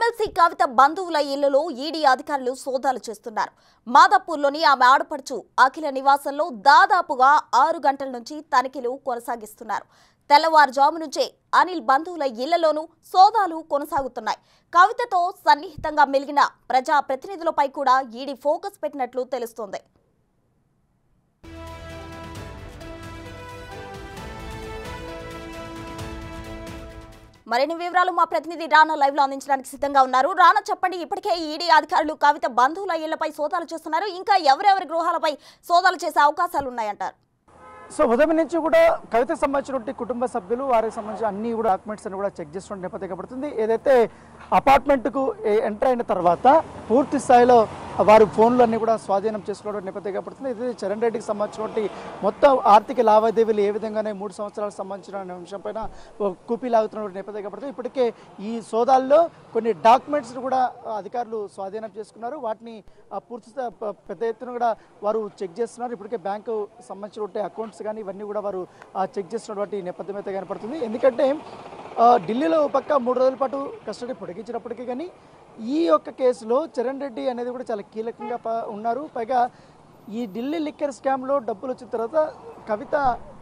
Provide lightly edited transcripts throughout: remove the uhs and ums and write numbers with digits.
MLC కవిత బంధువుల ఇళ్లలో ED అధికారులు సోదాలు చేస్తున్నారు. మాదాపూర్లోని ఆమె ఆడపడుచు అఖిల నివాసంలో దాదాపుగా 6 గంటల నుంచి తనిఖీలు కొనసాగిస్తున్నారు. తెల్లవారుజాము నుంచే అనిల్ బంధువుల ఇళ్లలోనూ సోదాలు కొనసాగుతున్నాయి. కవితతో సన్నిహితంగా మెలిగిన ప్రజా ప్రతినిధులపై కూడా ఈడీ ఫోకస్ పెట్టినట్లు తెలుస్తోంది. మరిన్ని వివరాలు మా ప్రతినిధి రానా లైవ్ లో అందించడానికి సిద్ధంగా ఉన్నారు. రానా, చెప్పండి, ఇప్పటికే ఈడీ అధికారులు కవిత బంధువుల ఇళ్లపై సోదాలు చేస్తున్నారు. ఇంకా ఎవరెవరి గృహాలపై సోదాలు చేసే అవకాశాలు ఉన్నాయంటారు? సో ఉదయం నుంచి కూడా కవితకు సంబంధించినటువంటి కుటుంబ సభ్యులు వారికి సంబంధించిన అన్ని కూడా డాక్యుమెంట్స్ అని కూడా చెక్ చేస్తున్న నేపథ్యం పడుతుంది. ఏదైతే అపార్ట్మెంట్కు ఎంటర్ అయిన తర్వాత పూర్తి స్థాయిలో వారు ఫోన్లు అన్ని కూడా స్వాధీనం చేసుకోవడం నేపథ్యం పడుతుంది. ఇది చరణ్ రెడ్డికి సంబంధించినటువంటి మొత్తం ఆర్థిక లావాదేవీలు ఏ విధంగానే 3 సంవత్సరాలకు సంబంధించిన అంశం పైన కూపీ లాగుతున్న నేపథ్యం పడుతుంది. ఇప్పటికే ఈ సోదాల్లో కొన్ని డాక్యుమెంట్స్ కూడా అధికారులు స్వాధీనం చేసుకున్నారు. వాటిని పూర్తి పెద్ద ఎత్తున కూడా వారు చెక్ చేస్తున్నారు. ఇప్పటికే బ్యాంకు సంబంధించినటువంటి అకౌంట్స్ కానీ ఇవన్నీ కూడా వారు చెక్ చేస్తున్నటువంటి నేపథ్యం అయితే కనపడుతుంది. ఎందుకంటే ఢిల్లీలో పక్క 3 రోజుల పాటు కస్టడీ పొడిగించినప్పటికీ కానీ ఈ యొక్క కేసులో చరణ్ రెడ్డి అనేది కూడా చాలా కీలకంగా ఉన్నారు. పైగా ఈ ఢిల్లీ లిక్కర్ స్కామ్లో డబ్బులు వచ్చిన తర్వాత కవిత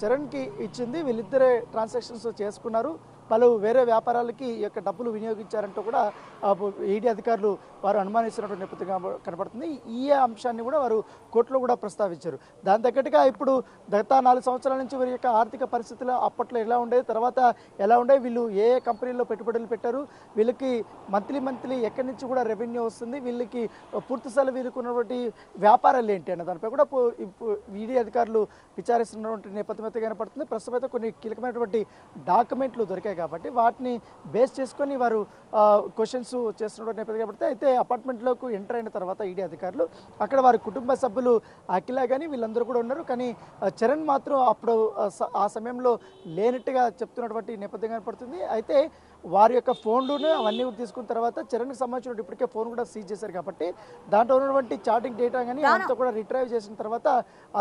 చరణ్కి ఇచ్చింది. వీళ్ళిద్దరే ట్రాన్సాక్షన్స్ చేసుకున్నారు. పలు వేరే వ్యాపారాలకి ఈ యొక్క డబ్బులు వినియోగించారంటూ కూడా ఈడీ అధికారులు వారు అనుమానిస్తున్నటువంటి నేపథ్యంగా కనపడుతుంది. ఈ అంశాన్ని కూడా వారు కోర్టులో కూడా ప్రస్తావించారు. దాని తగ్గట్టుగా ఇప్పుడు గత 4 సంవత్సరాల నుంచి వీరి యొక్క ఆర్థిక పరిస్థితులు అప్పట్లో ఎలా ఉండేది, తర్వాత ఎలా ఉండేవి, వీళ్ళు ఏ కంపెనీల్లో పెట్టుబడులు పెట్టారు, వీళ్ళకి మంత్లీ ఎక్కడి నుంచి కూడా రెవెన్యూ వస్తుంది, వీళ్ళకి పూర్తిస్థాయిలో వీరికి ఉన్నటువంటి వ్యాపారాలు ఏంటి అన్న దానిపై కూడా ఈడీ అధికారులు విచారిస్తున్నటువంటి నేపథ్యం అయితే కనపడుతుంది. ప్రస్తుతం అయితే కొన్ని కీలకమైనటువంటి డాక్యుమెంట్లు దొరికాయి కాబట్టి వాటిని బేస్ చేసుకొని వారు క్వశ్చన్స్ చేస్తున్న నేపథ్యం పడితే అయితే అపార్ట్మెంట్లోకి ఎంటర్ అయిన తర్వాత ఈడీ అధికారులు అక్కడ వారి కుటుంబ సభ్యులు అఖిల కానీ వీళ్ళందరూ కూడా ఉన్నారు. కానీ చరణ్ మాత్రం అప్పుడు ఆ సమయంలో లేనట్టుగా చెప్తున్నటువంటి నేపథ్యం కనపడుతుంది. అయితే వారి యొక్క ఫోన్లోనే అవన్నీ తీసుకున్న తర్వాత చరణ్కి సంబంధించిన ఇప్పటికే ఫోన్ కూడా సీజ్ చేశారు కాబట్టి దాంట్లో ఉన్నటువంటి చాటింగ్ డేటా కానీ అంతా కూడా రిట్రైవ్ చేసిన తర్వాత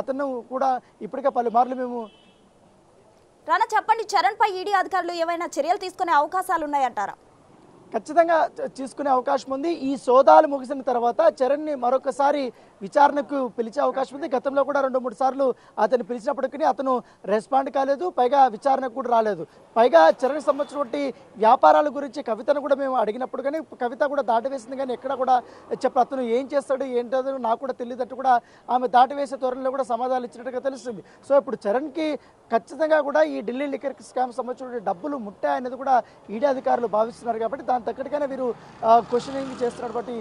అతను కూడా ఇప్పటికే పలుమార్లు మేము రానా, చెప్పండి, చరణ్ పై ఈడీ అధికారులు ఏమైనా చర్యలు తీసుకునే అవకాశాలు ఉన్నాయంటారా? ఖచ్చితంగా తీసుకునే అవకాశం ఉంది. ఈ సోదాలు ముగిసిన తర్వాత చరణ్ని మరొకసారి విచారణకు పిలిచే అవకాశం ఉంది. గతంలో కూడా 2-3 సార్లు అతను పిలిచినప్పటికీ అతను రెస్పాండ్ కాలేదు, పైగా విచారణకు కూడా రాలేదు. పైగా చరణ్కి సంబంధించినటువంటి వ్యాపారాల గురించి కవితను కూడా మేము అడిగినప్పుడు కానీ కవిత కూడా దాటివేసింది, కానీ ఎక్కడ కూడా అతను ఏం చేస్తాడు ఏంటో నాకు కూడా తెలియదట్టు కూడా ఆమె దాటివేసే ధోరణిలో కూడా సమాధానాలు ఇచ్చినట్టుగా తెలుస్తుంది. సో ఇప్పుడు చరణ్కి ఖచ్చితంగా కూడా ఈ ఢిల్లీ లిక్కర్ స్కామ్ సంబంధించిన డబ్బులు ముట్టాయనేది కూడా ఈడీ అధికారులు భావిస్తున్నారు కాబట్టి దాని తగ్గట్టుగానే వీరు క్వశ్చనింగ్ చేస్తున్నటువంటి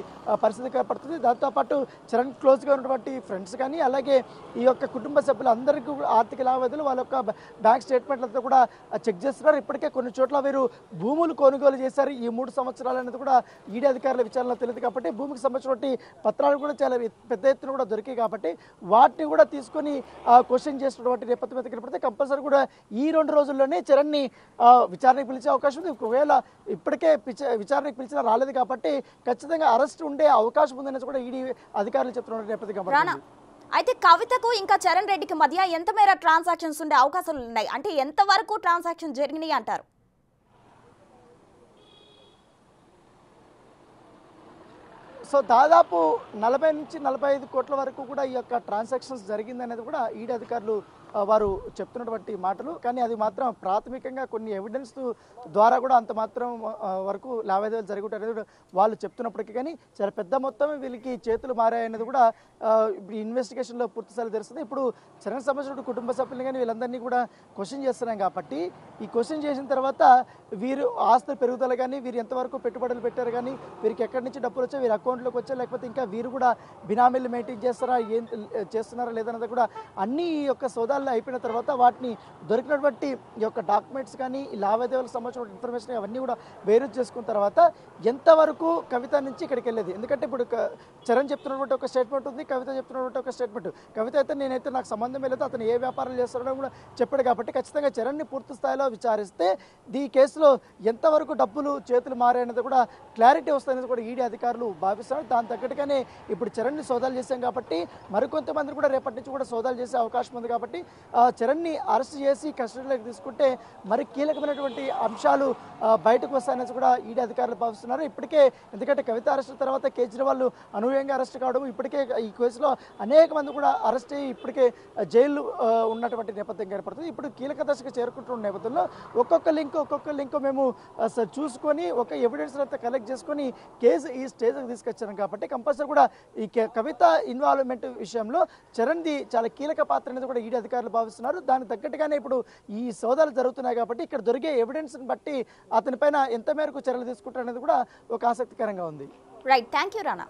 పరిస్థితి పడుతుంది. దాంతోపాటు చరణ్ క్లోజ్గా ఉన్నటువంటి ఫ్రెండ్స్ కానీ అలాగే ఈ యొక్క కుటుంబ సభ్యులు అందరికీ ఆర్థిక లావాదేవీలు వాళ్ళ యొక్క బ్యాంక్ స్టేట్మెంట్లతో కూడా చెక్ చేస్తున్నారు. ఇప్పటికే కొన్ని చోట్ల వీరు భూములు కొనుగోలు చేశారు. ఈ 3 సంవత్సరాలు అనేది కూడా ఈడీ అధికారుల విచారణలో తెలియదు కాబట్టి భూమికి సంబంధించినటువంటి పత్రాలు కూడా చాలా పెద్ద ఎత్తున కూడా దొరికాయి కాబట్టి వాటిని కూడా తీసుకొని క్వశ్చన్ చేసినటువంటి నేపథ్యం కనపడితే కంపల్సరీ కూడా ఈ 2 రోజుల్లోనే చరణ్ని విచారణకు పిలిచే అవకాశం ఉంది. ఒకవేళ ఇప్పటికే విచారణకు పిలిచినా రాలేదు కాబట్టి ఖచ్చితంగా అరెస్ట్ ఉండే అవకాశం ఉందనేది కూడా ఈడీ అధికారులు చెప్తున్న నేపథ్యం కనపడుతుంది. అయితే కవితకు ఇంకా చరణ్ రెడ్డికి మధ్య ఎంత మేర ట్రాన్సాక్షన్స్ ఉండే అవకాశాలు ఉన్నాయి, అంటే ఎంత వరకు ట్రాన్సాక్షన్ జరిగినాయి అంటారు? సో దాదాపు 40 నుంచి 45 కోట్ల వరకు కూడా ఈ యొక్క ట్రాన్సాక్షన్స్ జరిగింది అనేది కూడా ఈడీ అధికారులు వారు చెప్తున్నటువంటి మాటలు. కానీ అది మాత్రం ప్రాథమికంగా కొన్ని ఎవిడెన్స్ ద్వారా కూడా అంత మాత్రం వరకు లావాదేవీలు జరుగుతాయనేది వాళ్ళు చెప్తున్నప్పటికీ కానీ చాలా పెద్ద మొత్తం వీళ్ళకి చేతులు మారాయనేది కూడా ఇప్పుడు ఇన్వెస్టిగేషన్లో పూర్తిస్థాయిలో తెలుస్తుంది. ఇప్పుడు చరణ్ సంబంధించిన కుటుంబ సభ్యులు కానీ వీళ్ళందరినీ కూడా క్వశ్చన్ చేస్తున్నాం కాబట్టి ఈ క్వశ్చన్ చేసిన తర్వాత వీరు ఆస్తుల పెరుగుదల కానీ వీరు ఎంతవరకు పెట్టుబడులు పెట్టారు కానీ వీరికి ఎక్కడి నుంచి డబ్బులు వచ్చాయి, వీరి అకౌంట్లోకి వచ్చాయి, లేకపోతే ఇంకా వీరు కూడా బినామీలు మెయింటైన్ చేస్తారా ఏం చేస్తున్నారా లేదన్నది కూడా అన్ని ఈ యొక్క సోదాలు అయిపోయిన తర్వాత వాటిని దొరికినటువంటి ఈ యొక్క డాక్యుమెంట్స్ కానీ ఈ లావాదేవీలకు సంబంధించిన ఇన్ఫర్మేషన్ అవన్నీ కూడా వేరు చేసుకున్న తర్వాత ఎంతవరకు కవిత నుంచి ఇక్కడికి వెళ్ళేది. ఎందుకంటే ఇప్పుడు చరణ్ చెప్తున్నటువంటి ఒక స్టేట్మెంట్ ఉంది, కవిత చెప్తున్నటువంటి ఒక స్టేట్మెంట్. కవిత అయితే నేనైతే నాకు సంబంధం లేదు, అతను ఏ వ్యాపారాలు చేస్తాడో కూడా చెప్పాడు కాబట్టి ఖచ్చితంగా చరణ్ని పూర్తి స్థాయిలో విచారిస్తే ఈ కేసులో ఎంతవరకు డబ్బులు చేతులు మారాయనేది కూడా క్లారిటీ వస్తుందనేది కూడా ఈడీ అధికారులు భావిస్తున్నారు. దాని తగ్గట్టుగానే ఇప్పుడు చరణ్ని సోదాలు చేశాం కాబట్టి మరికొంతమంది కూడా రేపటి నుంచి కూడా సోదాలు చేసే అవకాశం ఉంది కాబట్టి చరణ్ని అరెస్ట్ చేసి కస్టడీలోకి తీసుకుంటే మరి కీలకమైనటువంటి అంశాలు బయటకు వస్తాయనేసి కూడా ఈడీ అధికారులు భావిస్తున్నారు. ఇప్పటికే ఎందుకంటే కవిత అరెస్ట్ తర్వాత కేజ్రీవాల్ అనూహ్యంగా అరెస్ట్ కావడం, ఇప్పటికే ఈ కేసులో అనేక మంది కూడా అరెస్ట్ అయ్యి ఇప్పటికే జైలు ఉన్నటువంటి నేపథ్యం ఏర్పడుతుంది. ఇప్పుడు కీలక దశకు చేరుకుంటున్న నేపథ్యంలో ఒక్కొక్క లింక్ మేము చూసుకొని ఒక ఎవిడెన్స్ అయితే కలెక్ట్ చేసుకొని కేసు ఈ స్టేజ్కి తీసుకొచ్చాను కాబట్టి కంపల్సరీ కూడా ఈ కవిత ఇన్వాల్వ్మెంట్ విషయంలో చరణ్ది చాలా కీలక పాత్ర అనేది కూడా ఈడీ అధికారులు భావిస్తున్నారు. దానికి తగ్గట్టుగానే ఇప్పుడు ఈ సోదాలు జరుగుతున్నాయి కాబట్టి ఇక్కడ దొరికే ఎవిడెన్స్ని బట్టి అతనిపైన ఎంత మేరకు చర్యలు తీసుకుంటారనేది కూడా ఒక ఆసక్తికరంగా ఉంది. Right, thank you Rana.